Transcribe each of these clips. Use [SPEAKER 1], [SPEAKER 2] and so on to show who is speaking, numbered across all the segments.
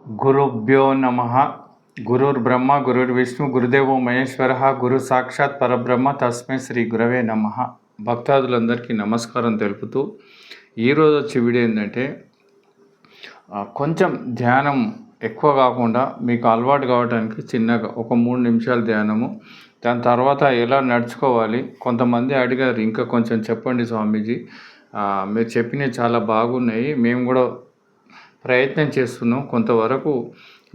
[SPEAKER 1] గురుభ్యో నమ. గురుర్బ్రహ్మ గురుర్విష్ణు గురుదేవో మహేశ్వర గురు సాక్షాత్ పరబ్రహ్మ తస్మై శ్రీ గురవే నమ. భక్తాదులందరికీ నమస్కారం తెలుపుతూ ఈరోజు వచ్చే వీడియో ఏంటంటే కొంచెం ధ్యానం ఎక్కువ కాకుండా మీకు అలవాటు కావడానికి చిన్నగా ఒక 3 నిమిషాలు ధ్యానము, దాని తర్వాత ఎలా నడుచుకోవాలి. కొంతమంది అడిగారు ఇంకా కొంచెం చెప్పండి స్వామీజీ, మీరు చెప్పినవి చాలా బాగున్నాయి, మేము కూడా ప్రయత్నం చేస్తున్నాం, కొంతవరకు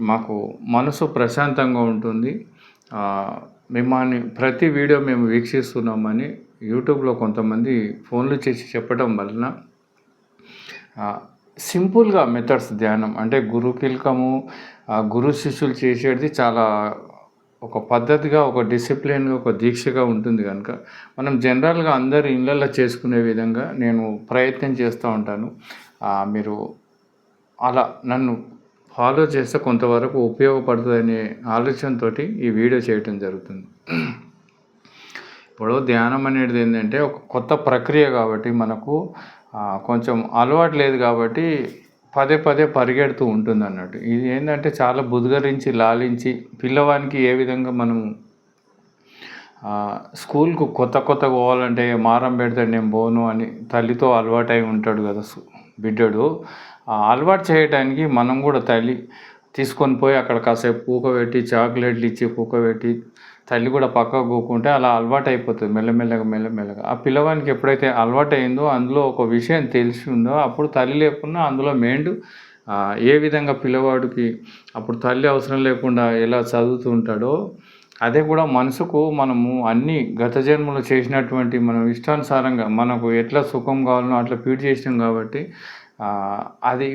[SPEAKER 1] మాకు మనసు ప్రశాంతంగా ఉంటుంది, మిమ్మల్ని ప్రతి వీడియో మేము వీక్షిస్తున్నామని యూట్యూబ్లో కొంతమంది ఫోన్లు చేసి చెప్పడం వలన సింపుల్గా మెథడ్స్ ధ్యానం అంటే గురుకిల్కము గురు శిష్యులు చేసేది చాలా ఒక పద్ధతిగా, ఒక డిసిప్లిన్గా, ఒక దీక్షగా ఉంటుంది. కనుక మనం జనరల్గా అందరు ఇళ్ళల్లో చేసుకునే విధంగా నేను ప్రయత్నం చేస్తూ ఉంటాను. మీరు అలా నన్ను ఫాలో చేస్తే కొంతవరకు ఉపయోగపడుతుందనే ఆలోచనతో ఈ వీడియో చేయటం జరుగుతుంది. ఇప్పుడు ధ్యానం అనేది ఏంటంటే ఒక కొత్త ప్రక్రియ కాబట్టి మనకు కొంచెం అలవాటు లేదు కాబట్టి పదే పదే పరిగెడుతూ ఉంటుంది అన్నట్టు. ఇది ఏంటంటే చాలా బుద్గరించి లాలించి పిల్లవానికి ఏ విధంగా మనము స్కూల్కు కొత్త పోవాలంటే మారం పెడతాడు, నేను పోను అని తల్లితో అలవాటు అయి ఉంటాడు కదా బిడ్డడు. అలవాటు చేయడానికి మనం కూడా తల్లి తీసుకొని పోయి అక్కడ కాసేపు పూకబెట్టి చాక్లెట్లు ఇచ్చి పూకబెట్టి తల్లి కూడా పక్కకు కూకుంటే అలా అలవాటు అయిపోతుంది మెల్లమెల్లగా. ఆ పిల్లవానికి ఎప్పుడైతే అలవాటు అయిందో, అందులో ఒక విషయం తెలిసి ఉందో, అప్పుడు తల్లి లేకున్నా అందులో మెండు ఏ విధంగా పిల్లవాడికి అప్పుడు తల్లి అవసరం లేకుండా ఎలా చదువుతూ ఉంటాడో, అదే కూడా మనసుకు మనము అన్ని గత జన్మలో చేసినటువంటి మనం ఇష్టానుసారంగా మనకు ఎట్లా సుఖం కావాలనో అట్లా ఫీడ్ చేసినాం కాబట్టి అది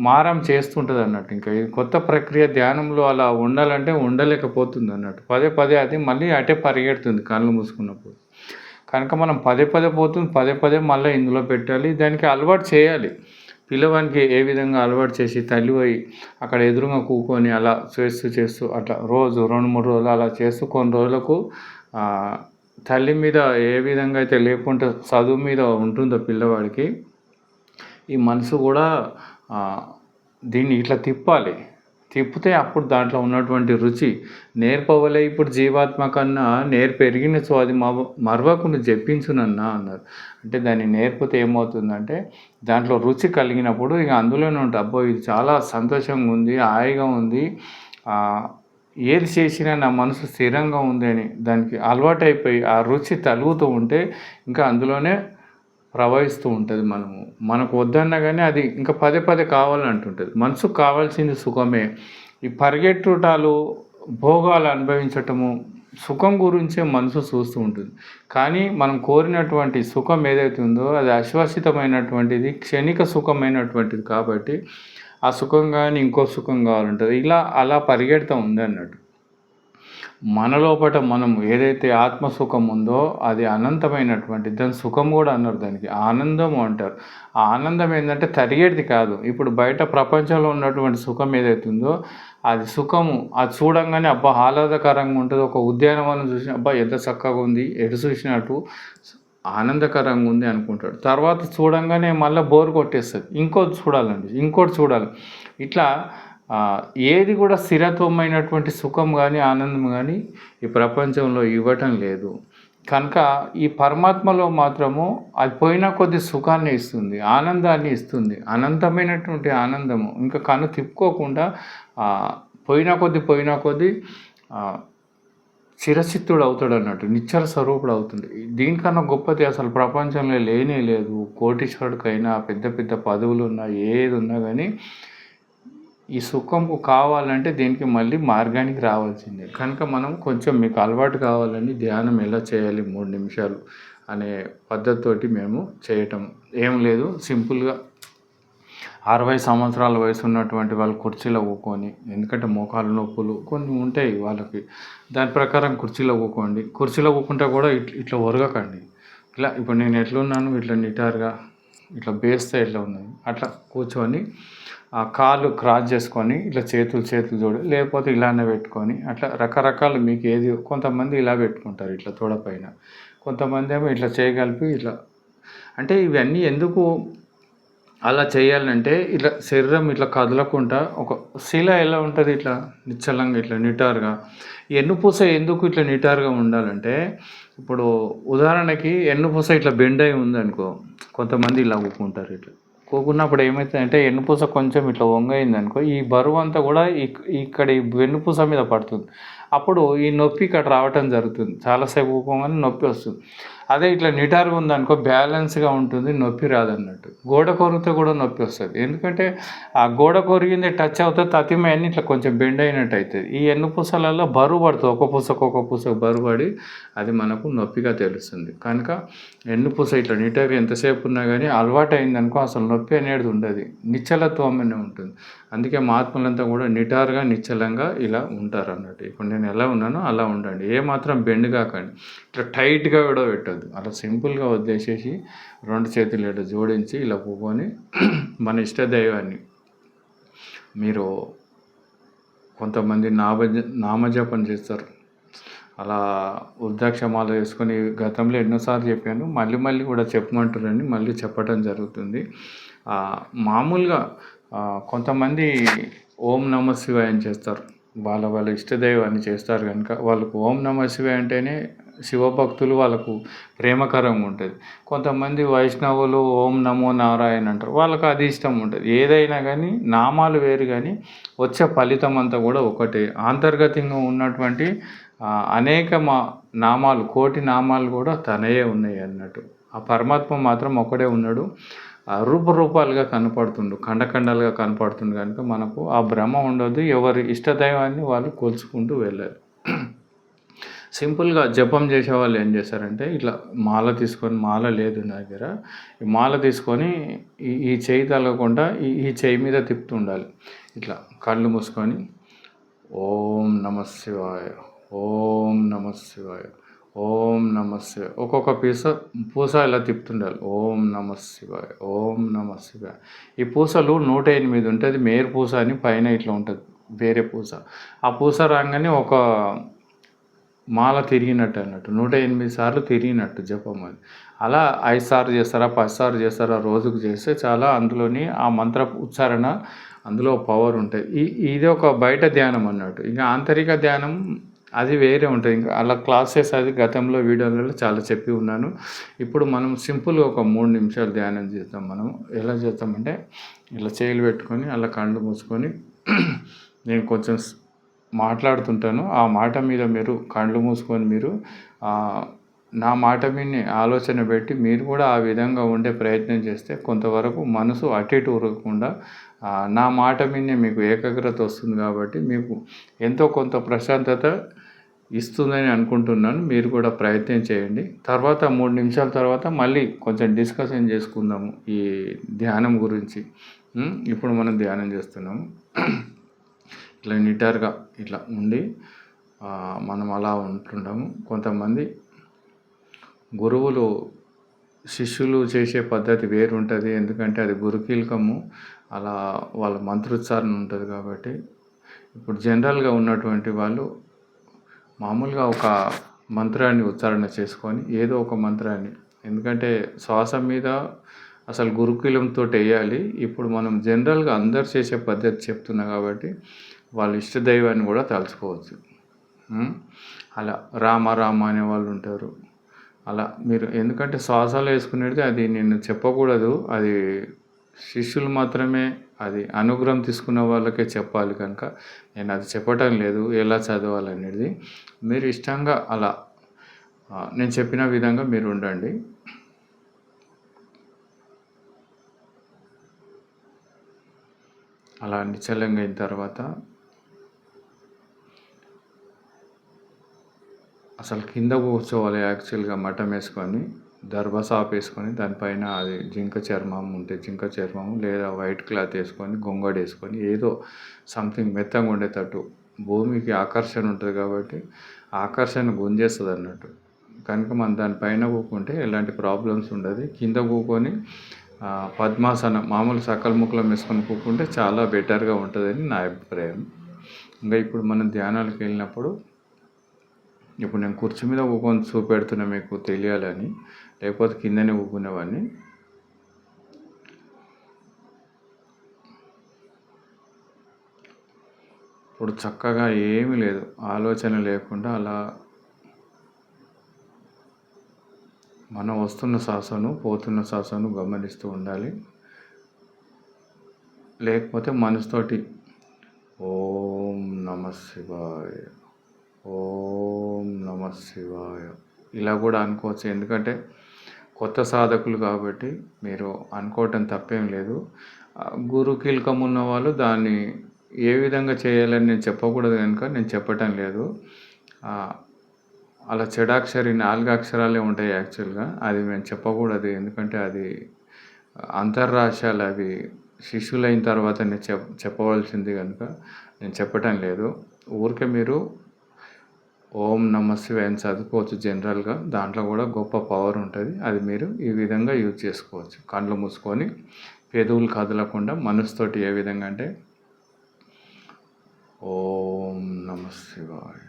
[SPEAKER 1] మారం చేస్తుంటుంది అన్నట్టు. ఇంకా ఇది కొత్త ప్రక్రియ ధ్యానంలో అలా ఉండాలంటే ఉండలేకపోతుంది అన్నట్టు. పదే అది మళ్ళీ అటే పరిగెడుతుంది కళ్ళు మూసుకున్నప్పుడు. కనుక మనం పదే పోతుంది, పదే మళ్ళీ ఇందులో పెట్టాలి, దానికి అలవాటు చేయాలి. పిల్లవానికి ఏ విధంగా అలవాటు చేసి తల్లి పోయి అక్కడ ఎదురుగా కూకొని అలా చేస్తూ అట్లా రోజు 2-3 రోజులు అలా చేస్తూ కొన్ని రోజులకు తల్లి మీద ఏ విధంగా అయితే లేకుంటే చదువు మీద ఉంటుందో పిల్లవాడికి, ఈ మనసు కూడా దీన్ని ఇట్లా తిప్పితే అప్పుడు దాంట్లో ఉన్నటువంటి రుచి నేర్పవలే ఇప్పుడు జీవాత్మ కన్నా నేర్పెరిగినచో అది మరవకుండా జపించునన్నా అన్నారు. అంటే దాన్ని నేర్పితే ఏమవుతుందంటే దాంట్లో రుచి కలిగినప్పుడు ఇక అందులోనే ఉంటుంది, అబ్బో ఇది చాలా సంతోషంగా ఉంది, హాయిగా ఉంది, ఏది చేసినా నా మనసు స్థిరంగా ఉంది అని దానికి అలవాటు అయిపోయి ఆ రుచి తలుగుతూ ఉంటే ఇంకా అందులోనే ప్రవహిస్తూ ఉంటుంది. మనకు వద్దన్నా కానీ అది ఇంకా పదే కావాలంటుంటుంది. మనసుకు కావాల్సింది సుఖమే. ఈ పరిగెట్టుటాలు, భోగాలు అనుభవించటము, సుఖం గురించే మనసు చూస్తూ ఉంటుంది. కానీ మనం కోరినటువంటి సుఖం ఏదైతే ఉందో అది అశాశ్వతమైనటువంటిది, క్షణిక సుఖమైనటువంటిది కాబట్టి ఆ సుఖం కానీ ఇంకో సుఖం కావాలంటుంది. అలా పరిగెడుతూ ఉంది అన్నట్టు. మన లోపల మనం ఏదైతే ఆత్మసుఖం ఉందో అది అనంతమైనటువంటి, దాని సుఖం కూడా అన్నారు, దానికి ఆనందము అంటారు. ఆ ఆనందం ఏంటంటే తరిగేది కాదు. ఇప్పుడు బయట ప్రపంచంలో ఉన్నటువంటి సుఖం ఏదైతే ఉందో అది సుఖము, అది చూడంగానే అబ్బా ఆహ్లాదకరంగా ఉంటుంది. ఒక ఉద్యానవనం చూసి అబ్బా ఎంత చక్కగా ఉంది, ఎటు చూసినట్టు ఆనందకరంగా ఉంది అనుకుంటాడు. తర్వాత చూడంగానే మళ్ళీ బోర్ కొట్టేస్తుంది, ఇంకోటి చూడాలి. ఇట్లా ఏది కూడా స్థిరత్వమైనటువంటి సుఖం కానీ ఆనందం కానీ ఈ ప్రపంచంలో ఇవ్వటం లేదు. కనుక ఈ పరమాత్మలో మాత్రము అది పోయిన కొద్ది సుఖాన్ని ఇస్తుంది, ఆనందాన్ని ఇస్తుంది, అనంతమైనటువంటి ఆనందము. ఇంకా కన్ను తిప్పుకోకుండా పోయిన కొద్ది చిరచిత్తుడు అవుతాడు అన్నట్టు, నిశ్చల స్వరూపుడు అవుతుంది. దీనికన్నా గొప్పది అసలు ప్రపంచంలో లేనే లేదు. కోటీశ్వరుడికైనా పెద్ద పదవులు ఉన్నా ఏది ఉన్నా కానీ ఈ సుఖంకు కావాలంటే దీనికి మళ్ళీ మార్గానికి రావాల్సిందే. కనుక మనం కొంచెం మీకు అలవాటు కావాలని ధ్యానం ఎలా చేయాలి 3 నిమిషాలు అనే పద్ధతితోటి మేము చేయటం ఏం లేదు. సింపుల్గా 60 సంవత్సరాల వయసు ఉన్నటువంటి వాళ్ళు కుర్చీలో కూకొని, ఎందుకంటే మోకాలు నొప్పులు కొన్ని ఉంటాయి వాళ్ళకి, దాని ప్రకారం కుర్చీలో కూకోండి. కుర్చీలో కూకుంటే కూడా ఇట్లా ఒరగకండి. ఇప్పుడు నేను ఎట్లున్నాను ఇట్లా నిటారుగా ఇట్లా బేస్తే ఎట్లా ఉన్నది అట్లా కూర్చొని ఆ కాళ్ళు క్రాస్ చేసుకొని ఇట్లా చేతులు చూడు, లేకపోతే ఇలానే పెట్టుకొని అట్లా రకరకాలు మీకు ఏది. కొంతమంది ఇలా పెట్టుకుంటారు ఇట్లా తోడపైన, కొంతమంది ఏమో ఇట్లా చేయగలిపి ఇట్లా. అంటే ఇవన్నీ ఎందుకు అలా చేయాలంటే ఇట్లా శరీరం ఇట్లా కదలకుండా ఒక శిల ఎలా ఉంటుంది ఇట్లా నిశ్చలంగా ఇట్లా నిటారుగా. ఎన్నుపూస ఎందుకు ఇట్లా నిటారుగా ఉండాలంటే, ఇప్పుడు ఉదాహరణకి ఎన్నుపూస ఇట్లా బెండ్ అయి ఉందనుకో, కొంతమంది ఇలా ఊపుకుంటారు ఇట్లా. ఊపుకున్నప్పుడు ఏమవుతుందంటే ఎన్నుపూస కొంచెం ఇట్లా వంగయిందనుకో, ఈ బరువు అంతా కూడా ఇక్కడ ఈ వెన్నుపూస మీద పడుతుంది. అప్పుడు ఈ నొప్పి ఇక్కడ రావటం జరుగుతుంది. చాలాసేపు ఊపగానే నొప్పి వస్తుంది. అదే ఇట్లా నిటారుగా ఉందనుకో బ్యాలెన్స్గా ఉంటుంది, నొప్పి రాదన్నట్టు. గోడ కొరిగితే కూడా నొప్పి వస్తుంది. ఎందుకంటే ఆ గోడ కొరిగింది టచ్ అవుతుంది, తతిమ అన్ని ఇట్లా కొంచెం బెండ్ అయినట్టు అవుతుంది. ఈ ఎన్నుపూసలలో బరువు పడుతుంది, ఒక పూసకు బరువు పడి అది మనకు నొప్పిగా తెలుస్తుంది. కనుక ఎన్నుపూస ఇట్లా నిటారుగా ఎంతసేపు ఉన్నా కానీ అలవాటు అయిందనుకో అసలు నొప్పి అనేది ఉండదు, నిశ్చలత్వం అనే ఉంటుంది. అందుకే మహాత్ములంతా కూడా నిటారుగా నిశ్చలంగా ఇలా ఉంటారు అన్నట్టు. ఇప్పుడు నేను ఎలా ఉన్నానో అలా ఉండండి, ఏమాత్రం బెండ్ కాకండి, ఇట్లా టైట్గా కూడా పెట్టద్దు. అలా సింపుల్గా వదిలేసేసి 2 చేతులు ఇట్లా జోడించి ఇలా కూకొని మన ఇష్టదైవాన్ని మీరు కొంతమంది నామజపం చేస్తారు. అలా రుద్రాక్షమాల వేసుకొని గతంలో ఎన్నోసార్లు చెప్పాను, మళ్ళీ కూడా చెప్పమంటారని మళ్ళీ చెప్పడం జరుగుతుంది. మామూలుగా కొంతమంది ఓం నమ శివాయ అని చేస్తారు, వాళ్ళ ఇష్టదైవాన్ని చేస్తారు. కనుక వాళ్ళకు ఓం నమ శివాయ అంటేనే శివభక్తులు, వాళ్ళకు ప్రేమకరంగా ఉంటుంది. కొంతమంది వైష్ణవులు ఓం నమో నారాయణ అంటారు, వాళ్ళకు అది ఇష్టం ఉంటుంది. ఏదైనా కానీ నామాలు వేరు కానీ వచ్చే ఫలితం అంతా కూడా ఒకటే. అంతర్గతంగా ఉన్నటువంటి అనేక నామాలు, కోటి నామాలు కూడా తనయే ఉన్నాయి అన్నట్టు. ఆ పరమాత్మ మాత్రం ఒకడే ఉన్నాడు, రూపాలుగా కనపడుతుండు, ఖండాలుగా కనపడుతుంది. కనుక మనకు ఆ భ్రమ ఉండదు, ఎవరి ఇష్టదైవాన్ని వాళ్ళు కొలుచుకుంటూ వెళ్ళాలి. సింపుల్గా జపం చేసే వాళ్ళు ఏం చేస్తారంటే ఇట్లా మాల తీసుకొని, మాల లేదు నా దగ్గర, ఈ మాల తీసుకొని ఈ చేయి తలగకుండా ఈ చేయి మీద తిప్పుతుండాలి. ఇట్లా కళ్ళు మూసుకొని ఓం నమ శివాయ, ఓం నమ శివాయ, ఓం నమ శివాయ, ఒక్కొక్క పూస ఇలా తిప్పుతుండాలి. ఓం నమ శివాయ, ఓం నమ శివాయ. ఈ పూసలు 108 ఉంటుంది. మేరు పూస అని పైన ఇట్లా ఉంటుంది వేరే పూస. ఆ పూస రాగానే ఒక మాల తిరిగినట్టు అన్నట్టు, 108 సార్లు తిరిగినట్టు జపం అది. అలా 5 సార్లు చేస్తారా, 10 సార్లు చేస్తారా, రోజుకు చేస్తే చాలా అందులోని ఆ మంత్ర ఉచ్చారణ అందులో పవర్ ఉంటుంది. ఇది ఒక బయట ధ్యానం అన్నట్టు. ఇంకా ఆంతరిక ధ్యానం అది వేరే ఉంటుంది. ఇంకా అలా క్లాసెస్ అది గతంలో వీడియోలలో చాలా చెప్పి ఉన్నాను. ఇప్పుడు మనం సింపుల్గా ఒక 3 నిమిషాలు ధ్యానం చేస్తాం. మనం ఎలా చేస్తామంటే ఇలా చేతులు పెట్టుకొని అలా కళ్ళు మూసుకొని నేను కొంచెం మాట్లాడుతుంటాను, ఆ మాట మీద మీరు కళ్ళు మూసుకొని మీరు నా మాట మీద ఆలోచన పెట్టి మీరు కూడా ఆ విధంగా ఉండే ప్రయత్నం చేస్తే కొంతవరకు మనసు అటు ఇటు ఉరగకుండా నా మాట మీదనే మీకు ఏకాగ్రత వస్తుంది. కాబట్టి మీకు ఎంతో కొంత ప్రశాంతత ఇస్తుందని అనుకుంటున్నాను. మీరు కూడా ప్రయత్నం చేయండి. తర్వాత 3 నిమిషాల తర్వాత మళ్ళీ కొంచెం డిస్కషన్ చేసుకుందాము ఈ ధ్యానం గురించి. ఇప్పుడు మనం ధ్యానం చేస్తున్నాము. ఇట్లా నిటారుగా ఇట్లా ఉండి మనం అలా ఉంటుంటాము. కొంతమంది గురువులు శిష్యులు చేసే పద్ధతి వేరు ఉంటుంది, ఎందుకంటే అది గురుకీలకము, అలా వాళ్ళ మంత్రోచ్చారణ ఉంటుంది. కాబట్టి ఇప్పుడు జనరల్గా ఉన్నటువంటి వాళ్ళు మామూలుగా ఒక మంత్రాన్ని ఉచ్చారణ చేసుకొని ఏదో ఒక మంత్రాన్ని, ఎందుకంటే శ్వాస మీద అసలు గురుకులంతో వేయాలి. ఇప్పుడు మనం జనరల్గా అందరు చేసే పద్ధతి చెప్తున్నా కాబట్టి వాళ్ళ ఇష్టదైవాన్ని కూడా తలుచుకోవచ్చు. అలా రామ అనే వాళ్ళు ఉంటారు. అలా మీరు, ఎందుకంటే శ్వాసలో వేసుకునేది అది నేను చెప్పకూడదు, అది శిష్యులు మాత్రమే, అది అనుగ్రహం తీసుకున్న వాళ్ళకే చెప్పాలి. కనుక నేను అది చెప్పటం లేదు ఎలా చదవాలనేది. మీరు ఇష్టంగా అలా నేను చెప్పిన విధంగా మీరు ఉండండి. అలా నిశ్చలంగా అయిన తర్వాత అసలు కింద కూర్చోవాలి. యాక్చువల్గా మఠం వేసుకొని దర్భసాప్ వేసుకొని దానిపైన అది జింక చర్మం ఉంటే జింక చర్మం, లేదా వైట్ క్లాత్ వేసుకొని గొంగడి వేసుకొని ఏదో సంథింగ్ మెత్తగా ఉండేటట్టు. భూమికి ఆకర్షణ ఉంటుంది కాబట్టి ఆకర్షణ గుంజేస్తుంది అన్నట్టు. కనుక మనం దానిపైన కూకుంటే ఎలాంటి ప్రాబ్లమ్స్ ఉండదు. కింద కూకొని పద్మాసనం మామూలు సకల ముక్కలం వేసుకొని కూకుంటే చాలా బెటర్గా ఉంటుందని నా అభిప్రాయం. ఇంకా ఇప్పుడు మనం ధ్యానాలకు వెళ్ళినప్పుడు, ఇప్పుడు నేను కుర్చీ మీద కూకొని చూపెడుతున్నా మీకు తెలియాలని, లేకపోతే కిందనే కూకునేవాడిని. ఇప్పుడు చక్కగా ఏమీ లేదు, ఆలోచన లేకుండా అలా మనం వస్తున్న శ్వాసను పోతున్న శ్వాసను గమనిస్తూ ఉండాలి. లేకపోతే మనసుతోటి ఓం నమ శివాయ, ఓం నమ శివాయ ఇలా కూడా అనుకోవచ్చు. ఎందుకంటే కొత్త సాధకులు కాబట్టి మీరు అనుకోవటం తప్పేం లేదు. గురుకీలకం ఉన్న వాళ్ళు దాన్ని ఏ విధంగా చేయాలని నేను చెప్పకూడదు కనుక నేను చెప్పటం లేదు. అలా చెడాక్షరి 4 అక్షరాలే ఉంటాయి యాక్చువల్గా. అది మేము చెప్పకూడదు, ఎందుకంటే అది అంతర్రాష్ట్రాలు, అవి శిష్యులైన తర్వాత నేను చెప్పవలసింది కనుక నేను చెప్పటం లేదు. ఊరికే మీరు ఓం నమ శివాయ అని చదువుకోవచ్చు జనరల్గా. దాంట్లో కూడా గొప్ప పవర్ ఉంటుంది. అది మీరు ఈ విధంగా యూజ్ చేసుకోవచ్చు. కళ్ళు మూసుకొని పెదవులు కదలకుండా మనసుతోటి ఏ విధంగా అంటే ఓం నమ శివాయ,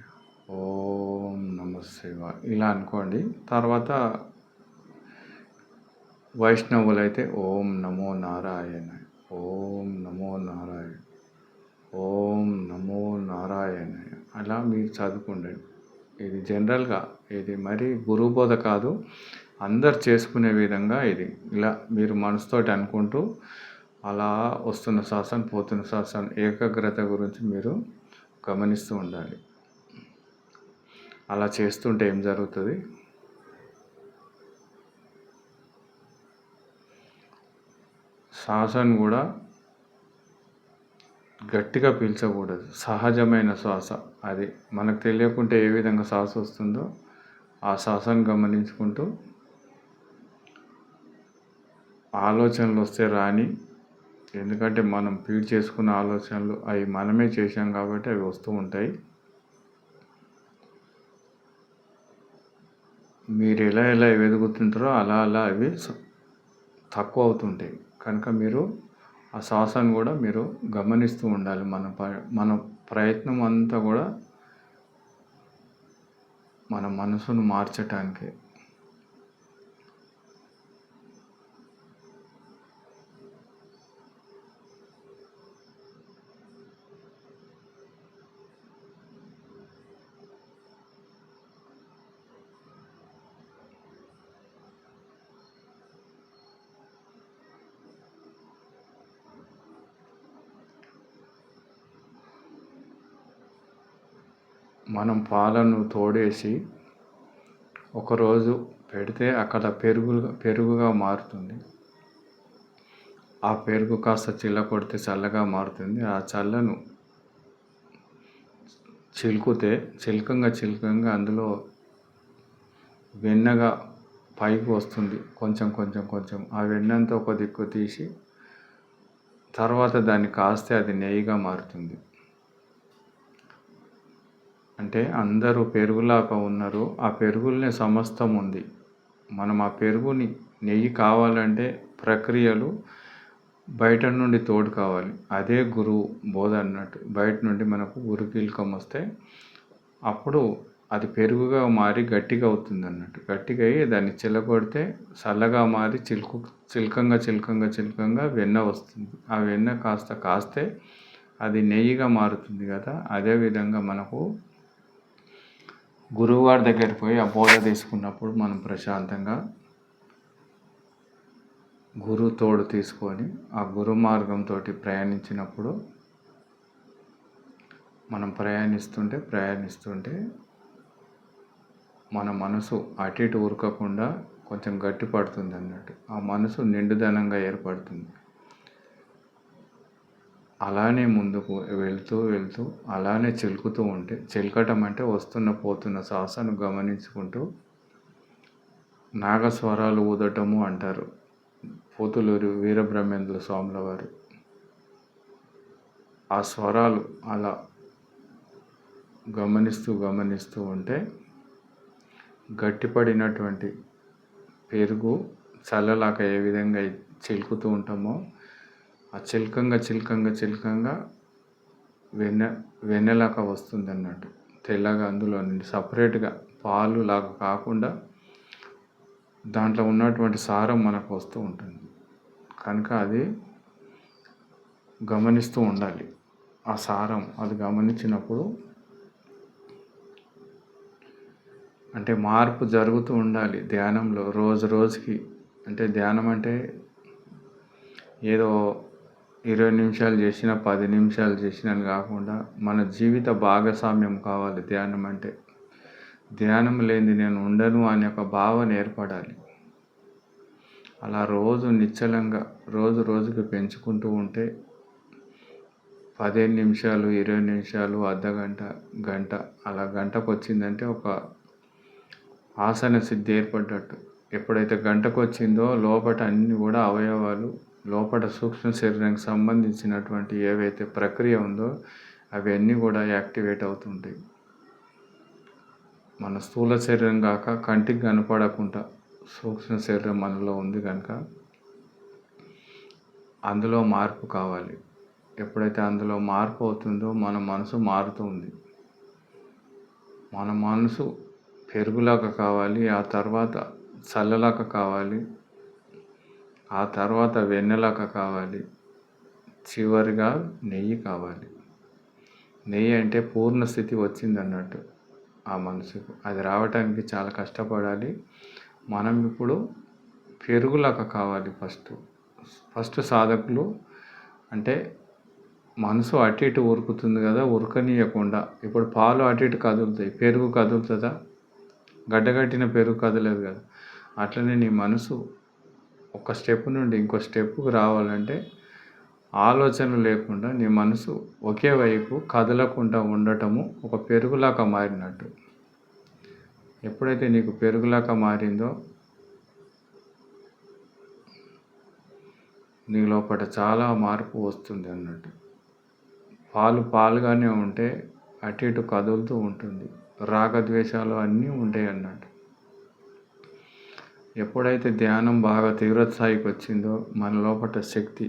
[SPEAKER 1] ఓం నమ శివాయ ఇలా అనుకోండి. తర్వాత వైష్ణవులైతే ఓం నమో నారాయణ, ఓం నమో నారాయణ, ఓం నమో నారాయణ అలా మీరు చదువుకోండి. ఇది జనరల్గా, ఇది మరి గురువు బోధ కాదు, అందరు చేసుకునే విధంగా ఇది. ఇలా మీరు మనసుతోటి అనుకుంటూ అలా వస్తున్న శ్వాసను పోతున్న శ్వాసను ఏకాగ్రత గురించి మీరు గమనిస్తూ ఉండాలి. అలా చేస్తుంటే ఏం జరుగుతుంది, శ్వాసను కూడా గట్టిగా పీల్చకూడదు. సహజమైన శ్వాస అది. మనకు తెలియకుంటే ఏ విధంగా శ్వాస వస్తుందో ఆ శ్వాసను గమనించుకుంటూ ఆలోచనలు వస్తే రాని, ఎందుకంటే మనం ఫీడ్ చేసుకున్న ఆలోచనలు అవి మనమే చేసాం కాబట్టి అవి వస్తూ ఉంటాయి. మీరు ఎలా ఎలా వెతుకుతుంటారో అలా అలా అవి తక్కువ అవుతుంటాయి. కనుక మీరు ఆ శ్వాసను కూడా మీరు గమనిస్తూ ఉండాలి. మన ప్రయత్నం అంతా కూడా మన మనసును మార్చటానికి. మనం పాలను తోడేసి ఒకరోజు పెడితే అక్కడ పెరుగుగా మారుతుంది. ఆ పెరుగు కాస్త చిల్ల కొడితే చల్లగా మారుతుంది. ఆ చల్లను చిలుకుతే చిలకంగా అందులో వెన్నగా పైకి వస్తుంది. కొంచెం ఆ వెన్నంతా ఒక దిక్కు తీసి తర్వాత దాన్ని కాస్తే అది నెయ్యిగా మారుతుంది. అంటే అందరూ పెరుగులాగా ఉన్నారు, ఆ పెరుగులనే సమస్తం ఉంది. మనం ఆ పెరుగుని నెయ్యి కావాలంటే ప్రక్రియలు బయట నుండి తోడు కావాలి. అదే గురువు బోధ అన్నట్టు. బయట నుండి మనకు గురుకీలకం వస్తే అప్పుడు అది పెరుగుగా మారి గట్టిగా అవుతుంది అన్నట్టు. గట్టిగా అయ్యి దాన్ని చిల్లకొడితే చల్లగా మారి చిలకంగా వెన్న వస్తుంది. ఆ వెన్న కాస్తే అది నెయ్యిగా మారుతుంది కదా. అదేవిధంగా మనకు గురువుగారి దగ్గరికి పోయి ఆ బోధ తీసుకున్నప్పుడు మనం ప్రశాంతంగా గురువు తోడు తీసుకొని ఆ గురు మార్గంతో ప్రయాణించినప్పుడు మనం ప్రయాణిస్తుంటే మన మనసు అటు ఇటు ఉరకకుండా కొంచెం గట్టి పడుతుంది అన్నట్టు. ఆ మనసు నిండుదనంగా ఏర్పడుతుంది. అలానే ముందుకు వెళ్తూ అలానే చిలుకుతూ ఉంటే, చిలకటం అంటే పోతున్న శ్వాసను గమనించుకుంటూ నాగస్వరాలు ఊదటము అంటారు పోతులూరి వీరబ్రహ్మేంద్ర స్వాముల వారు. ఆ స్వరాలు అలా గమనిస్తూ ఉంటే గట్టిపడినటువంటి పెరుగు చల్లలాక ఏ విధంగా చిలుకుతూ ఉంటామో ఆ చిలకంగా వెన్నెలాగా వస్తుంది అన్నట్టు. తెల్లగా అందులో నుండి సపరేట్గా పాలు లాగా కాకుండా దాంట్లో ఉన్నటువంటి సారం మనకు వస్తూ ఉంటుంది. కనుక అది గమనిస్తూ ఉండాలి. ఆ సారం అది గమనించినప్పుడు అంటే మార్పు జరుగుతూ ఉండాలి ధ్యానంలో రోజు రోజుకి. అంటే ధ్యానం అంటే ఏదో 20 నిమిషాలు చేసినా 10 నిమిషాలు చేసినా అని కాకుండా మన జీవిత భాగస్వామ్యం కావాలి ధ్యానం అంటే. ధ్యానం లేనిది నేను ఉండను అనే ఒక భావన ఏర్పడాలి. అలా రోజు నిశ్చలంగా రోజు రోజుకి పెంచుకుంటూ ఉంటే 15 నిమిషాలు 20 నిమిషాలు అర్ధగంట గంట అలా గంటకు వచ్చిందంటే ఒక ఆసన సిద్ధి ఏర్పడ్డట్టు. ఎప్పుడైతే గంటకు వచ్చిందో లోపట అన్నీ కూడా అవయవాలు లోపల సూక్ష్మ శరీరానికి సంబంధించినటువంటి ఏవైతే ప్రక్రియ ఉందో అవన్నీ కూడా యాక్టివేట్ అవుతుంటాయి. మన స్థూల శరీరం కాక కంటికి కనపడకుండా సూక్ష్మ శరీరం మనలో ఉంది కనుక అందులో మార్పు కావాలి. ఎప్పుడైతే అందులో మార్పు అవుతుందో మన మనసు మారుతుంది. మన మనసు పెరుగులాగా కావాలి, ఆ తర్వాత చల్లలాగా కావాలి, ఆ తర్వాత వెన్నెలాగా కావాలి, చివరిగా నెయ్యి కావాలి. నెయ్యి అంటే పూర్ణ స్థితి వచ్చింది అన్నట్టు ఆ మనసుకు. అది రావటానికి చాలా కష్టపడాలి. మనం ఇప్పుడు పెరుగులాగా కావాలి. ఫస్ట్ సాధకులు అంటే మనసు అటు ఇటు ఉరుకుతుంది కదా, ఉరకనీయకుండా. ఇప్పుడు పాలు అటు ఇటు కదులుతాయి, పెరుగు కదులుతుందా? గడ్డగట్టిన పెరుగు కదలేదు కదా. అట్లనే నీ మనసు ఒక స్టెప్ నుండి ఇంకో స్టెప్పుకు రావాలంటే ఆలోచన లేకుండా నీ మనసు ఒకే వైపు కదలకుండా ఉండటము ఒక పెరుగులాగా మారినట్టు. ఎప్పుడైతే నీకు పెరుగులాగా మారిందో నీ లోపల చాలా మార్పు వస్తుంది అన్నట్టు. పాలు పాలుగానే ఉంటే అటు ఇటు కదులుతూ ఉంటుంది. రాగద్వేషాలు అన్నీ ఉంటాయి అన్నట్టు. ఎప్పుడైతే ధ్యానం బాగా తీవ్రస్థాయికి వచ్చిందో మన లోపల శక్తి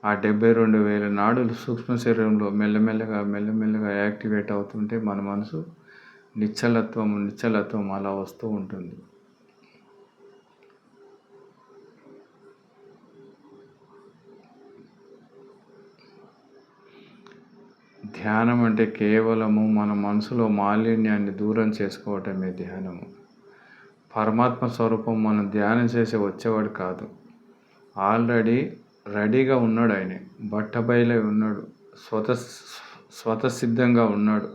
[SPEAKER 1] ఆ 72,000 నాడులు సూక్ష్మ శరీరంలో మెల్లమెల్లగా యాక్టివేట్ అవుతుంటే మన మనసు నిశ్చలత్వం అలా వస్తూ ఉంటుంది. ధ్యానం అంటే కేవలము మన మనసులో మాలిన్యాన్ని దూరం చేసుకోవటమే ధ్యానము. పరమాత్మ స్వరూపం మనం ధ్యానం చేసి వచ్చేవాడు కాదు. ఆల్రెడీ రెడీగా ఉన్నాడు. ఆయన బట్టబయలై ఉన్నాడు, స్వతసిద్ధంగా ఉన్నాడు.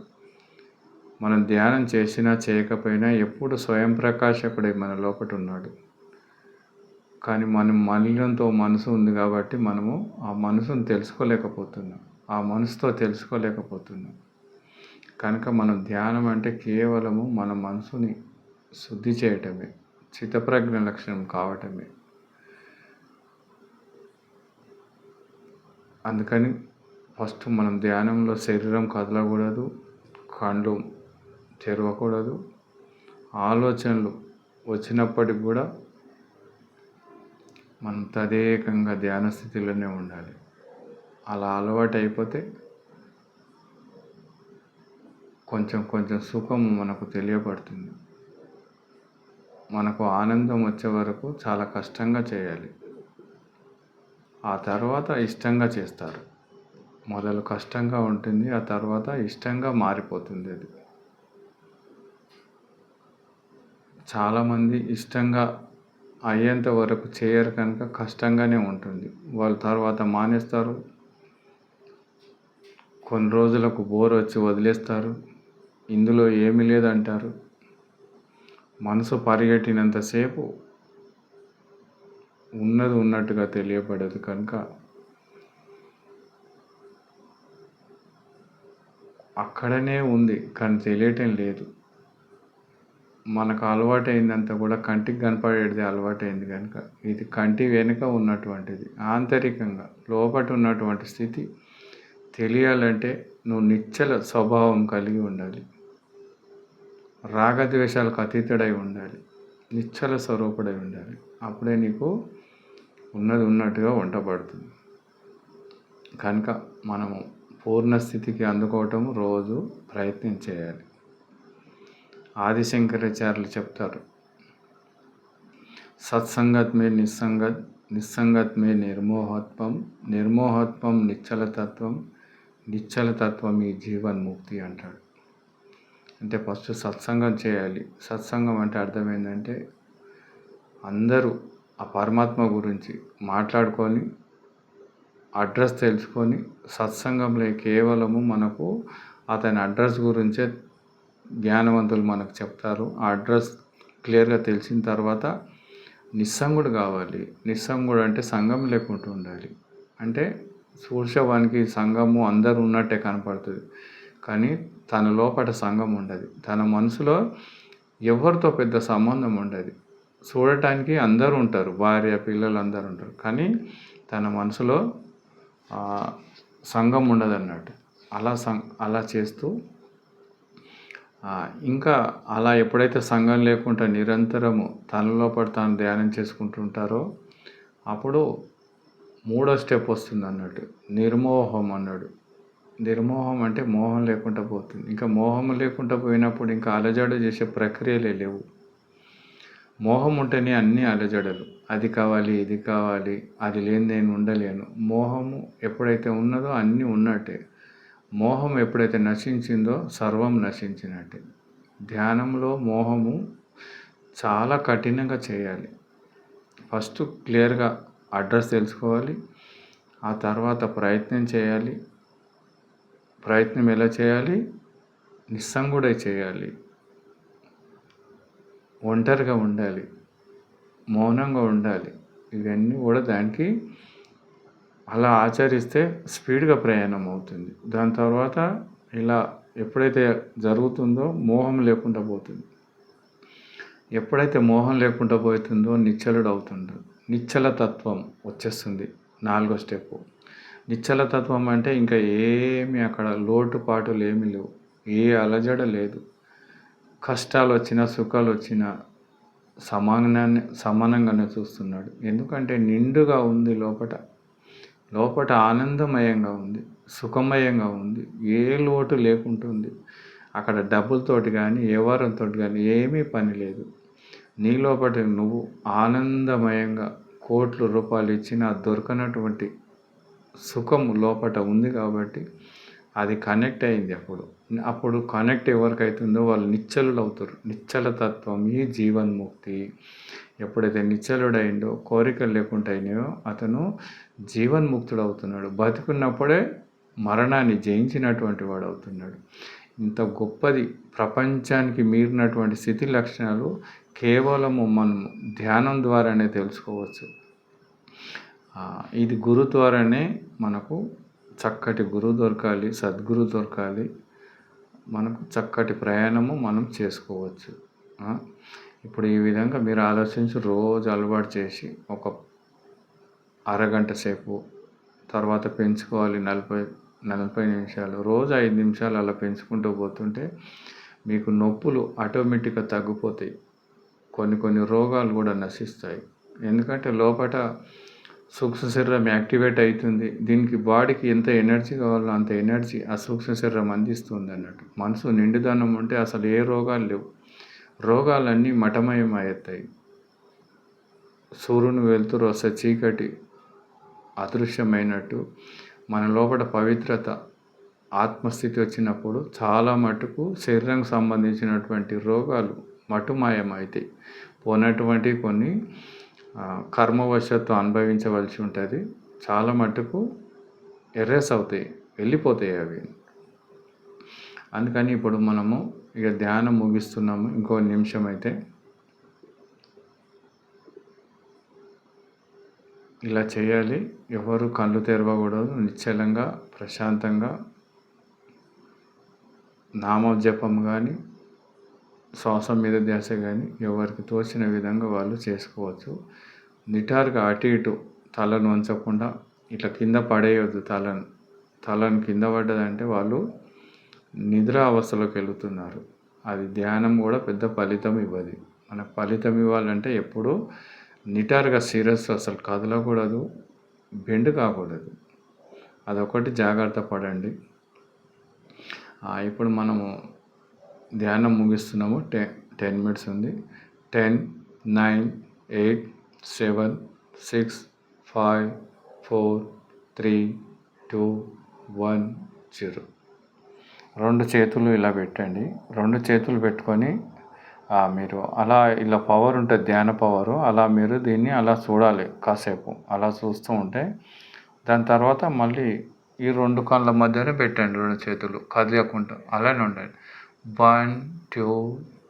[SPEAKER 1] మనం ధ్యానం చేసినా చేయకపోయినా ఎప్పుడు స్వయం ప్రకాశకుడై మన లోపల ఉన్నాడు. కానీ మనం మలినంతో మనసు ఉంది కాబట్టి మనము ఆ మనసును తెలుసుకోలేకపోతున్నాం, ఆ మనసుతో తెలుసుకోలేకపోతున్నాం. కనుక మనం ధ్యానం అంటే కేవలము మన మనసుని శుద్ధి చేయటమే, చిత్తప్రజ్ఞ లక్షణం కావటమే. అందుకని ఫస్ట్ మనం ధ్యానంలో శరీరం కదలకూడదు, కళ్ళు తెరవకూడదు, ఆలోచనలు వచ్చినప్పటికి కూడా మనం తదేకంగా ధ్యాన స్థితిలోనే ఉండాలి. అలా అలవాటు అయిపోతే కొంచెం సుఖం మనకు తెలియబడుతుంది. మనకు ఆనందం వచ్చే వరకు చాలా కష్టంగా చేయాలి, ఆ తర్వాత ఇష్టంగా చేస్తారు. మొదలు కష్టంగా ఉంటుంది, ఆ తర్వాత ఇష్టంగా మారిపోతుంది. అది చాలామంది ఇష్టంగా అయ్యేంత వరకు చేయరు కనుక కష్టంగానే ఉంటుంది. వాళ్ళ తర్వాత మానేస్తారు, కొన్ని రోజులకు బోర్ వచ్చి వదిలేస్తారు, ఇందులో ఏమీ లేదంటారు. మనసు పరిగెట్టినంతసేపు ఉన్నది ఉన్నట్టుగా తెలియబడదు కనుక అక్కడనే ఉంది కానీ తెలియటం లేదు. మనకు అలవాటైందంతా కూడా కంటికి కనపడేది అలవాటైంది కనుక ఇది కంటి వెనుక ఉన్నటువంటిది. ఆంతరికంగా లోపట ఉన్నటువంటి స్థితి తెలియాలంటే నువ్వు నిశ్చల స్వభావం కలిగి ఉండాలి, రాగద్వేషాలకు అతీతుడై ఉండాలి, నిశ్చల స్వరూపుడై ఉండాలి. అప్పుడే నీకు ఉన్నది ఉన్నట్టుగా ఉండబడుతుంది. కనుక మనము పూర్ణ స్థితికి అందుకోవటం రోజు ప్రయత్నం చేయాలి. ఆదిశంకరాచార్యులు చెప్తారు, సత్సంగత్ మే నిస్సంగత్, నిస్సంగత్ మే నిర్మోహత్వం, నిర్మోహత్వం నిశ్చలతత్వం, నిశ్చలతత్వం ఈ జీవన్ముక్తి అంటాడు. అంటే ఫస్ట్ సత్సంగం చేయాలి. సత్సంగం అంటే అర్థం ఏంటంటే అందరూ ఆ పరమాత్మ గురించి మాట్లాడుకొని అడ్రస్ తెలుసుకొని సత్సంగంలో కేవలము మనకు అతని అడ్రస్ గురించే జ్ఞానవంతులు మనకు చెప్తారు. ఆ అడ్రస్ క్లియర్గా తెలిసిన తర్వాత నిస్సంగుడు కావాలి. నిస్సంగుడు అంటే సంఘం లేకుండా ఉండాలి. అంటే చూసేవానికి సంఘము అందరూ ఉన్నట్టే కనపడుతుంది, కానీ తన లోపల సంఘం ఉండదు. తన మనసులో ఎవరితో పెద్ద సంబంధం ఉండదు. చూడటానికి అందరూ ఉంటారు, భార్య పిల్లలు అందరూ ఉంటారు, కానీ తన మనసులో సంఘం ఉండదు అన్నట్టు. అలా చేస్తూ ఇంకా అలా ఎప్పుడైతే సంఘం లేకుండా నిరంతరము తన లోపల తాను ధ్యానం చేసుకుంటుంటారో అప్పుడు 3వ స్టెప్ వస్తుంది అన్నట్టు, నిర్మోహం అన్నాడు. నిర్మోహం అంటే మోహం లేకుండా పోతుంది. ఇంకా మోహం లేకుండా పోయినప్పుడు ఇంకా అలజడ చేసే ప్రక్రియలే లేవు. మోహం ఉంటేనే అన్నీ అలజడలు. అది కావాలి, ఇది కావాలి, అది లేని నేను ఉండలేను. మోహము ఎప్పుడైతే ఉన్నదో అన్నీ ఉన్నట్టే. మోహం ఎప్పుడైతే నశించిందో సర్వం నశించినట్టే. ధ్యానంలో మోహము చాలా కఠినంగా చేయాలి. ఫస్ట్ క్లియర్గా అడ్రస్ తెలుసుకోవాలి. ఆ తర్వాత ప్రయత్నం చేయాలి. ప్రయత్నం ఎలా చేయాలి? నిస్సంగుడై చేయాలి. ఒంటరిగా ఉండాలి, మౌనంగా ఉండాలి. ఇవన్నీ కూడా దానికి అలా ఆచరిస్తే స్పీడ్గా ప్రయాణం అవుతుంది. దాని తర్వాత ఇలా ఎప్పుడైతే జరుగుతుందో మోహం లేకుండా పోతుంది. ఎప్పుడైతే మోహం లేకుండా పోతుందో నిశ్చలుడు అవుతుందో నిశ్చలతత్వం వచ్చేస్తుంది. 4వ స్టెప్. నిశ్చలతత్వం అంటే ఇంకా ఏమి అక్కడ లోటుపాటులు ఏమీ లేవు, ఏ అలజడ లేదు. కష్టాలు వచ్చినా సుఖాలు వచ్చినా సమానంగానే చూస్తున్నాడు. ఎందుకంటే నిండుగా ఉంది, లోపట ఆనందమయంగా ఉంది, సుఖమయంగా ఉంది, ఏ లోటు లేకుంటుంది. అక్కడ డబ్బులతోటి కానీ వ్యవహారంతో కానీ ఏమీ పని లేదు. నీ లోపట నువ్వు ఆనందమయంగా కోట్ల రూపాయలు ఇచ్చినా దొరకనటువంటి సుఖము లోపట ఉంది కాబట్టి అది కనెక్ట్ అయింది. అప్పుడు కనెక్ట్ ఎవరికైతుందో వాళ్ళు నిశ్చలుడు అవుతారు. నిశ్చలతత్వం ఈ జీవన్ముక్తి. ఎప్పుడైతే నిశ్చలుడైందో కోరికలు లేకుండా అయినాయో అతను జీవన్ముక్తుడు అవుతున్నాడు. బతుకున్నప్పుడే మరణాన్ని జయించినటువంటి వాడు అవుతున్నాడు. ఇంత గొప్పది, ప్రపంచానికి మీరినటువంటి స్థితి లక్షణాలు కేవలము మనం ధ్యానం ద్వారానే తెలుసుకోవచ్చు. ఇది గురు ద్వారానే మనకు చక్కటి గురువు దొరకాలి, సద్గురు దొరకాలి. మనకు చక్కటి ప్రయాణము మనం చేసుకోవచ్చు. ఇప్పుడు ఈ విధంగా మీరు ఆలోచించి రోజు అలవాటు చేసి ఒక అరగంట సేపు, తర్వాత పెంచుకోవాలి 40 నిమిషాలు, రోజు 5 నిమిషాలు అలా పెంచుకుంటూ పోతుంటే మీకు నొప్పులు ఆటోమేటిక్గా తగ్గిపోతాయి. కొన్ని రోగాలు కూడా నశిస్తాయి. ఎందుకంటే లోపల సూక్ష్మ శరీరం యాక్టివేట్ అవుతుంది. దీనికి బాడీకి ఎంత ఎనర్జీ కావాలో అంత ఎనర్జీ ఆ సూక్ష్మ శరీరం అందిస్తుంది అన్నట్టు. మనసు నిండుదనం ఉంటే అసలు ఏ రోగాలు లేవు. రోగాలన్నీ మఠమయం అవుతాయి. సూర్యుని వెలుతురు వస్తే చీకటి అదృశ్యమైనట్టు మన లోపల పవిత్రత ఆత్మస్థితి వచ్చినప్పుడు చాలా మటుకు శరీరానికి సంబంధించినటువంటి రోగాలు మటుమాయమవుతాయి. పోయినటువంటి కొన్ని కర్మవశత్తు అనుభవించవలసి ఉంటుంది. చాలా మటుకు ఎర్రెస్ అవుతాయి, వెళ్ళిపోతాయి అవి. అందుకని ఇప్పుడు మనము ఇక ధ్యానం ముగిస్తున్నాము. ఇంకో నిమిషం అయితే ఇలా చేయాలి. ఎవరు కళ్ళు తెరవకూడదు. నిశ్చలంగా ప్రశాంతంగా నామజపం కానీ శ్వాస మీద ధ్యాస కానీ ఎవరికి తోచిన విధంగా వాళ్ళు చేసుకోవచ్చు. నిటారుగా అటు ఇటు తలను వంచకుండా ఇట్లా కింద పడేయొద్దు. తలను కింద పడ్డదంటే వాళ్ళు నిద్ర అవస్థలోకి వెళుతున్నారు. అది ధ్యానం కూడా పెద్ద ఫలితం ఇవ్వదు. మనకు ఫలితం ఇవ్వాలంటే ఎప్పుడూ నిటారుగా శిరస్సు అసలు కదలకూడదు, బెండ్ కాకూడదు. అదొకటి జాగ్రత్త పడండి. ఇప్పుడు మనము ధ్యానం ముగిస్తున్నాము. 10 మినిట్స్ ఉంది. 10, 9, 8, 7, 6, 5, 4, 3, 2, 1 జీరో. 2 చేతులు ఇలా పెట్టండి. 2 చేతులు పెట్టుకొని మీరు అలా ఇలా పవర్ ఉంటుంది, ధ్యాన పవరు. అలా మీరు దీన్ని అలా చూడాలి కాసేపు. అలా చూస్తూ ఉంటే దాని తర్వాత మళ్ళీ ఈ 2 కళ్ళ మధ్యనే పెట్టండి 2 చేతులు కదలకుండా. అలానే ఉండండి. 1 2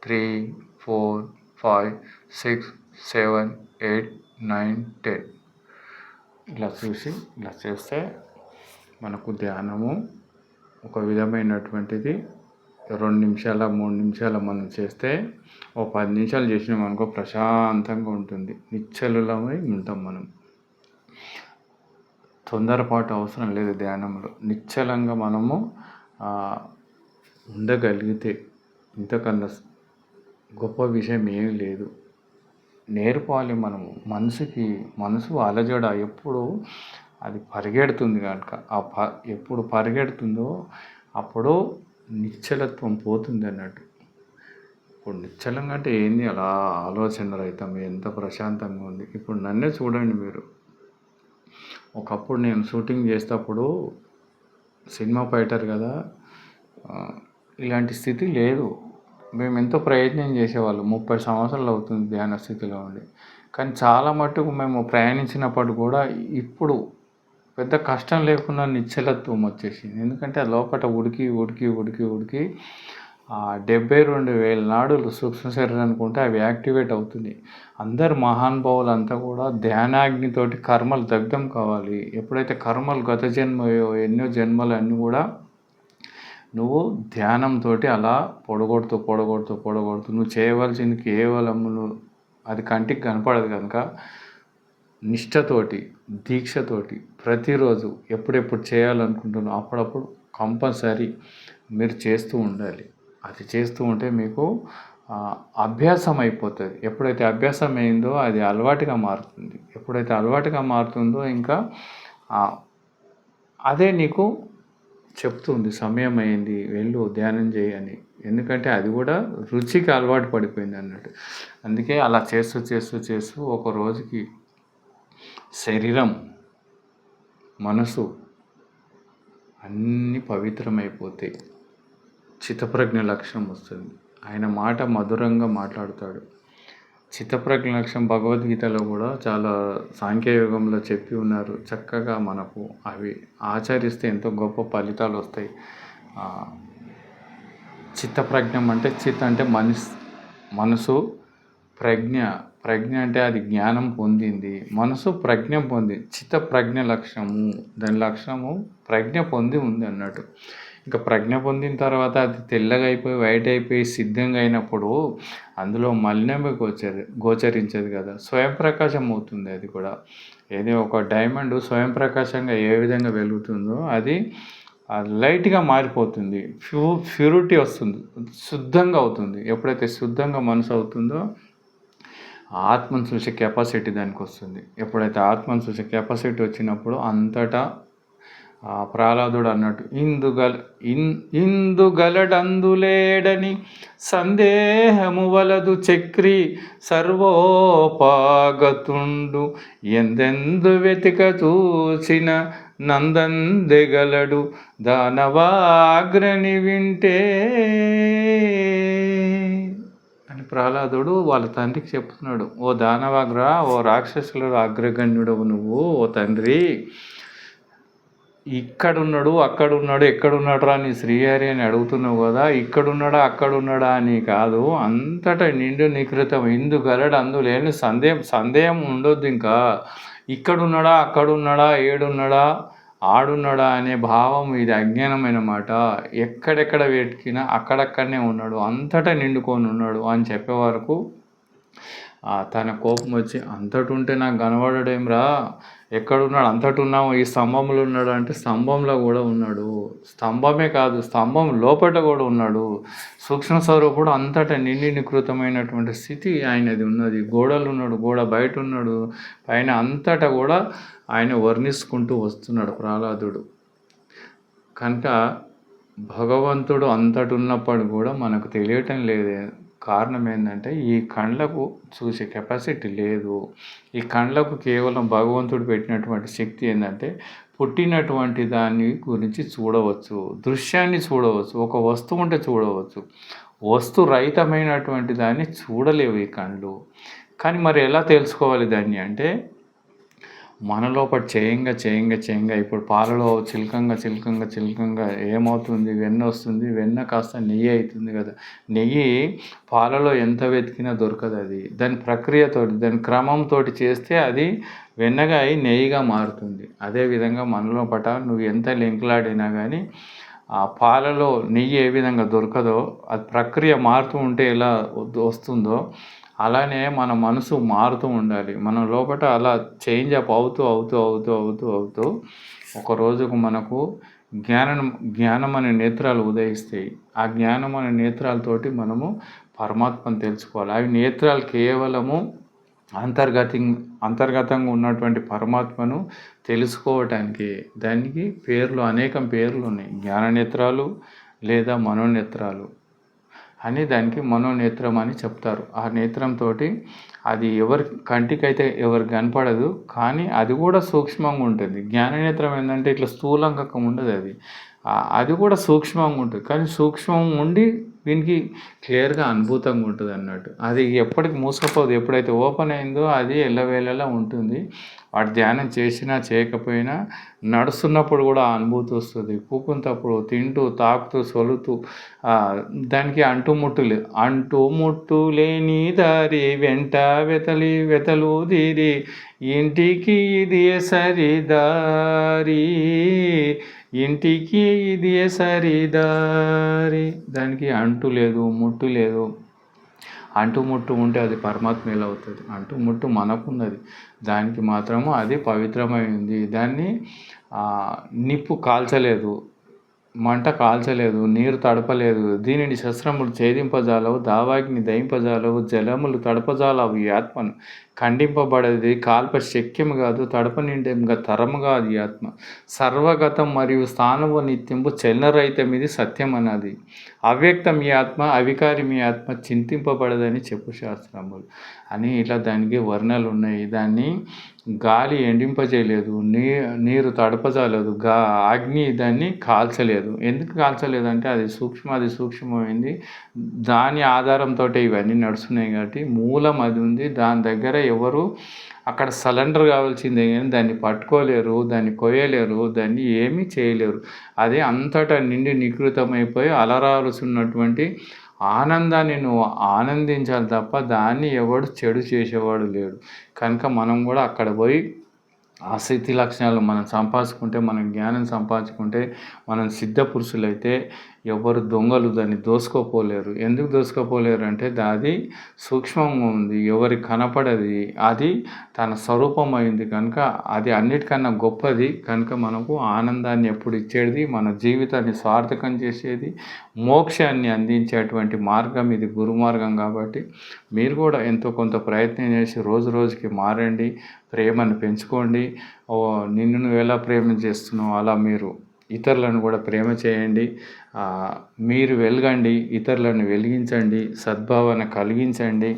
[SPEAKER 1] 3 4 5 6 7 8 9 10 ఇలా చూసి ఇలా చేస్తే మనకు ధ్యానము ఒక విధమైనటువంటిది 2 నిమిషాల 3 నిమిషాల మనం చేస్తే ఓ 10 నిమిషాలు చేసినామనుకో ప్రశాంతంగా ఉంటుంది. నిశ్చలులమై ఉంటాం మనం. తొందరపాటు అవసరం లేదు ధ్యానంలో. నిశ్చలంగా మనము ఉండగలిగితే ఇంతకన్నా గొప్ప విషయం ఏమీ లేదు. నేర్పాలి మనము. మనసు అలజడ ఎప్పుడు అది పరిగెడుతుంది కనుక ఎప్పుడు పరిగెడుతుందో అప్పుడు నిశ్చలత్వం పోతుంది అన్నట్టు. ఇప్పుడు నిశ్చలంగా అంటే ఏంది, అలా ఆలోచన రహితం, ఎంత ప్రశాంతంగా ఉంది. ఇప్పుడు నన్నే చూడండి మీరు. ఒకప్పుడు నేను షూటింగ్ చేసేటప్పుడు సినిమా ఫైటర్ కదా, ఇలాంటి స్థితి లేదు. మేము ఎంతో ప్రయత్నం చేసేవాళ్ళం. 30 సంవత్సరాలు అవుతుంది ధ్యాన స్థితిలో ఉండి. కానీ చాలా మట్టుకు మేము ప్రయాణించినప్పుడు కూడా ఇప్పుడు పెద్ద కష్టం లేకుండా నిశ్చలత్వం వచ్చేసింది. ఎందుకంటే ఆ లోపల ఉడికి 72,000 నాడులు సూక్ష్మ శరీరానికి ఉంటే అవి యాక్టివేట్ అవుతుంది. అందరు మహానుభావులు అంతా కూడా ధ్యానాగ్నితోటి కర్మలు దగ్ధం కావాలి. ఎప్పుడైతే కర్మలు గత జన్మయో ఎన్నో జన్మలు అన్నీ కూడా నువ్వు ధ్యానంతో అలా పొడగొడుతూ నువ్వు చేయవలసింది కేవలం అది కంటికి కనపడదు కనుక నిష్ఠతోటి దీక్షతోటి ప్రతిరోజు ఎప్పుడెప్పుడు చేయాలనుకుంటున్నావు అప్పుడప్పుడు కంపల్సరీ మీరు చేస్తూ ఉండాలి. అది చేస్తూ ఉంటే మీకు అభ్యాసం అయిపోతుంది. ఎప్పుడైతే అభ్యాసం అయిందో అది అలవాటుగా మారుతుంది. ఎప్పుడైతే అలవాటుగా మారుతుందో ఇంకా అదే నీకు చెప్తుంది సమయం అయింది వెళ్ళు ధ్యానం చేయని. ఎందుకంటే అది కూడా రుచికి అలవాటు పడిపోయింది అన్నట్టు. అందుకే అలా చేస్తూ ఒక రోజుకి శరీరం మనసు అన్నీ పవిత్రమైపోతాయి. చిత్తప్రజ్ఞ లక్షణం వస్తుంది. ఆయన మాట మధురంగా మాట్లాడతాడు. చిత్తప్రజ్ఞ లక్షణం భగవద్గీతలో కూడా చాలా సాంఖ్యయోగంలో చెప్పి ఉన్నారు. చక్కగా మనకు అవి ఆచరిస్తే ఎంతో గొప్ప ఫలితాలు వస్తాయి. చిత్తప్రజ్ఞం అంటే చిత్ అంటే మనసు, ప్రజ్ఞ అంటే అది జ్ఞానం పొందింది. మనసు ప్రజ్ఞ పొంది చిత్త ప్రజ్ఞ లక్షణము, దాని లక్షణము ప్రజ్ఞ పొంది ఉంది అన్నట్టు. ఇంకా ప్రజ్ఞ పొందిన తర్వాత అది తెల్లగా అయిపోయి వైట్ అయిపోయి సిద్ధంగా అయినప్పుడు అందులో మలినమే గోచరించదు కదా, స్వయం ప్రకాశం అవుతుంది. అది కూడా ఏదో ఒక డైమండ్ స్వయం ప్రకాశంగా ఏ విధంగా వెలుగుతుందో అది లైట్గా మారిపోతుంది. ప్యూరిటీ వస్తుంది, శుద్ధంగా అవుతుంది. ఎప్పుడైతే శుద్ధంగా మనసు అవుతుందో ఆత్మను చూసే కెపాసిటీ దానికి వస్తుంది. ఎప్పుడైతే ఆత్మను చూసే కెపాసిటీ వచ్చినప్పుడు అంతటా ప్రహ్లాదుడు అన్నట్టు ఇందుగలడందులేడని సందేహము వలదు చక్రి సర్వోపాగతుండు ఎందెందు వెతిక చూసిన నందందెగలడు దానవాగ్రని వింటే అని ప్రహ్లాదుడు వాళ్ళ తండ్రికి చెప్తున్నాడు. ఓ దానవాగ్ర, ఓ రాక్షసుల అగ్రగణ్యుడవు నువ్వు, ఓ తండ్రి, ఇక్కడున్నాడు అక్కడున్నాడు ఎక్కడున్నాడు రా నీ శ్రీహరి అని అడుగుతున్నావు కదా, ఇక్కడున్నాడా అక్కడున్నాడా అని కాదు, అంతటా నిండు నికృతం ఇందుగలడు అందులేని సందేహం ఉండొద్దు. ఇంకా ఇక్కడున్నాడా అక్కడున్నాడా ఏడున్నాడా ఆడున్నాడా అనే భావం ఇది అజ్ఞానమైన మాట. ఎక్కడెక్కడ వెతికినా అక్కడక్కడనే ఉన్నాడు, అంతటా నిండుకొని ఉన్నాడు అని చెప్పే వరకు తన కోపం వచ్చి అంతటుంటే నాకు కనబడడేం రా, ఎక్కడున్నాడు అంతటున్నాము, ఈ స్తంభంలో ఉన్నాడు అంటే స్తంభంలో కూడా ఉన్నాడు. స్తంభమే కాదు స్తంభం లోపల కూడా ఉన్నాడు. సూక్ష్మ స్వరూపుడు అంతటా నికృతమైనటువంటి స్థితి ఆయనది ఉన్నది. గోడలు ఉన్నాడు, గోడ బయట ఉన్నాడు, పైన అంతటా కూడా ఆయన వర్ణించుకుంటూ వస్తున్నాడు ప్రహ్లాదుడు. కనుక భగవంతుడు అంతటున్నప్పుడు కూడా మనకు తెలియటం లేదే. కారణం ఏంటంటే ఈ కళ్ళకు చూసే కెపాసిటీ లేదు. ఈ కళ్ళకు కేవలం భగవంతుడు పెట్టినటువంటి శక్తి ఏంటంటే పుట్టినటువంటి దాని గురించి చూడవచ్చు, దృశ్యాన్ని చూడవచ్చు, ఒక వస్తువు ఉంటే చూడవచ్చు. వస్తు రహితమైనటువంటి దాన్ని చూడలేవు ఈ కళ్ళు. కానీ మరి ఎలా తెలుసుకోవాలి దాన్ని అంటే మన లోపల చేయంగా ఇప్పుడు పాలలో చిలకంగా ఏమవుతుంది, వెన్న వస్తుంది, వెన్న కాస్త నెయ్యి అవుతుంది కదా. నెయ్యి పాలలో ఎంత వెతికినా దొరకదు. అది దాని ప్రక్రియతోటి దాని క్రమంతో చేస్తే అది వెన్నగా అయి నెయ్యిగా మారుతుంది. అదేవిధంగా మనలో పట నువ్వు ఎంత లింకులాడినా కానీ ఆ పాలలో నెయ్యి ఏ విధంగా దొరకదో, అది ప్రక్రియ మారుతూ ఉంటే ఎలా వస్తుందో అలానే మన మనసు మారుతూ ఉండాలి. మన లోపల అలా చేంజ్ అప్ అవుతూ ఒక రోజుకు మనకు జ్ఞానం అనే నేత్రాలు ఉదయిస్తాయి. ఆ జ్ఞానం అనే నేత్రాలతోటి మనము పరమాత్మను తెలుసుకోవాలి. అవి నేత్రాలు కేవలము అంతర్గతంగా ఉన్నటువంటి పరమాత్మను తెలుసుకోవటానికి. దానికి అనేకం పేర్లు ఉన్నాయి. జ్ఞాననేత్రాలు లేదా మనోనేత్రాలు అని దానికి మనోనేత్రం అని చెప్తారు. ఆ నేత్రంతో అది ఎవరి కంటికైతే ఎవరికి కనపడదు, కానీ అది కూడా సూక్ష్మంగా ఉంటుంది. జ్ఞాననేత్రం ఏంటంటే ఇట్లా స్థూలంగా ఉండదు. అది కూడా సూక్ష్మంగా ఉంటుంది, కానీ సూక్ష్మం ఉండి దీనికి క్లియర్గా అనుభూతంగా ఉంటుంది అన్నట్టు. అది ఎప్పటికి మూసుకపోదు. ఎప్పుడైతే ఓపెన్ అయిందో అది ఎల్లవేళలా ఉంటుంది. వాటి ధ్యానం చేసినా చేయకపోయినా నడుస్తున్నప్పుడు కూడా ఆ అనుభూతి వస్తుంది. కూకున్నప్పుడు తింటూ తాకుతూ సొలుతూ దానికి అంటుముట్టు లేని దారి వెంట వెతలు దీరి ఇంటికి ఇది సరిదారి దానికి అంటు లేదు, ముట్టు లేదు. అంటుముట్టు ఉంటే అది పరమాత్మ ఎలా అవుతుంది? అంటుముట్టు మనకున్నది, దానికి మాత్రము అది పవిత్రమైంది. దాన్ని నిప్పు కాల్చలేదు, మంట కాల్చలేదు, నీరు తడపలేదు. దీనిని శస్త్రములు ఛేదింపజాలవు, దావాగ్ని దహింపజాలవు, జలములు తడపజాలవు. ఈ ఆత్మను ఖండింపబడేది కాల్ప శక్యము కాదు, తడపనిండేముగా తరము కాదు. ఈ ఆత్మ సర్వగతం మరియు స్థానము నిత్యంపు చెల్లరైతం. ఇది సత్యం అన్నది. అవ్యక్తం ఈ ఆత్మ, అవికారి మీ ఆత్మ, చింతింపబడదని చెప్పు శాస్త్రములు అని ఇట్లా దానికి వర్ణాలు ఉన్నాయి. దాన్ని గాలి ఎండింపజేయలేదు, నీరు తడపజాలేదు, అగ్ని దాన్ని కాల్చలేదు. ఎందుకు కాల్చలేదంటే అది సూక్ష్మమైంది. దాని ఆధారంతో ఇవన్నీ నడుస్తున్నాయి కాబట్టి మూలం అది ఉంది. దాని దగ్గర ఎవరు అక్కడ సరెండర్ కావాల్సిందే, కానీ దాన్ని పట్టుకోలేరు, దాన్ని కొయ్యలేరు, దాన్ని ఏమీ చేయలేరు. అదే అంతటా నిండి నికృతమైపోయి అలరాల్సినటువంటి ఆనందాన్ని నువ్వు ఆనందించాలి తప్ప దాన్ని ఎవడు చెడు చేసేవాడు లేడు. కనుక మనం కూడా అక్కడ పోయి ఆ స్థితి లక్షణాలు మనం సంపాదించుకుంటే, మనం జ్ఞానం సంపాదించుకుంటే, మనం సిద్ధ పురుషులైతే ఎవరు దొంగలు దాన్ని దోసుకోపోలేరు. ఎందుకు దోసుకోపోలేరు అంటే అది సూక్ష్మంగా ఉంది, ఎవరికి కనపడది, అది తన స్వరూపమైంది కనుక అది అన్నిటికన్నా గొప్పది. కనుక మనకు ఆనందాన్ని ఎప్పుడు ఇచ్చేది, మన జీవితాన్ని సార్థకం చేసేది, మోక్షాన్ని అందించేటువంటి మార్గం ఇది, గురు మార్గం. కాబట్టి మీరు కూడా ఎంతో కొంత ప్రయత్నం చేసి రోజుకి మారండి, ప్రేమను పెంచుకోండి. నిన్ను నువ్వు ఎలా ప్రేమ చేస్తున్నావు అలా మీరు ఇతరులను కూడా ప్రేమ చేయండి. మీరు వెలగండి, ఇతరులను వెలిగించండి, సద్భావన కలిగించండి.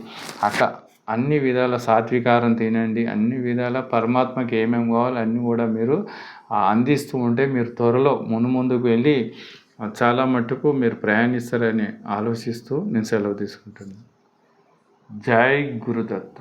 [SPEAKER 1] అట్లా అన్ని విధాల సాత్వికారం తినండి. అన్ని విధాల పరమాత్మకి ఏమేమి కావాలో అన్నీ కూడా మీరు అందిస్తూ ఉంటే మీరు త్వరలో ముందుకు వెళ్ళి చాలా మట్టుకు మీరు ప్రయాణిస్తారని ఆలోచిస్తూ నేను సెలవు తీసుకుంటున్నాను. జై గురుదత్త.